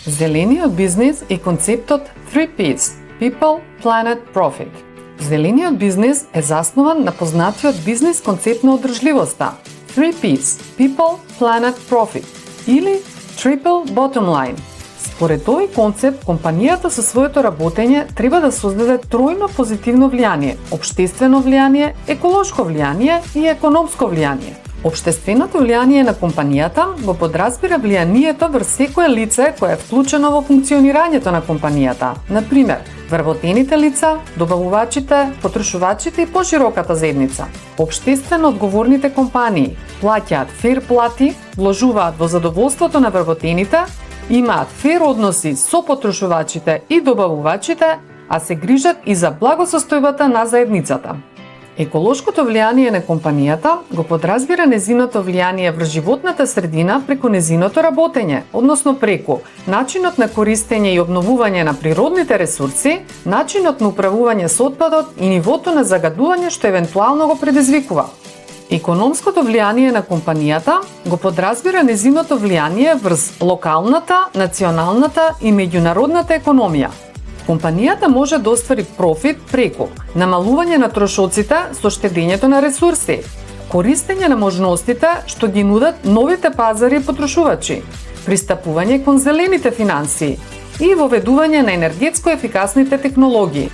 Зелениот бизнис е концептот 3Ps – People, Planet, Profit. Зелениот бизнис е заснуван на познатиот бизнис концепт на одржливоста 3Ps – People, Planet, Profit или Triple Bottom Line. Според овој концепт, компанијата со своето работење треба да создаде тројно позитивно влијание – општествено влијание, еколошко влијание и економско влијание. Општественото влијание на компанијата го подразбира влијанието врз секое лице кое е вклучено во функционирањето на компанијата. Например, вработените лица, добавувачите, потрошувачите и пошироката заедница. Општествено одговорните компании плаќаат фер плати, вложуваат во задоволството на вработените, имаат фер односи со потрошувачите и добавувачите, а се грижат и за благосостојбата на заедницата. Еколошкото влијание на компанијата го подразбира незиното влијание врз животната средина преку незиното работење, односно преку начинот на користење и обновување на природните ресурси, начинот на управување со отпадот и нивото на загадување што евентуално го предизвикува. Економското влијание на компанијата го подразбира незиното влијание врз локалната, националната и меѓународната економија. Компанијата може да оствари профит преку намалување на трошоците со штедењето на ресурси, користење на можностите што ги нудат новите пазари и потрошувачи, пристапување кон зелените финансии и воведување на енергетско ефикасните технологии.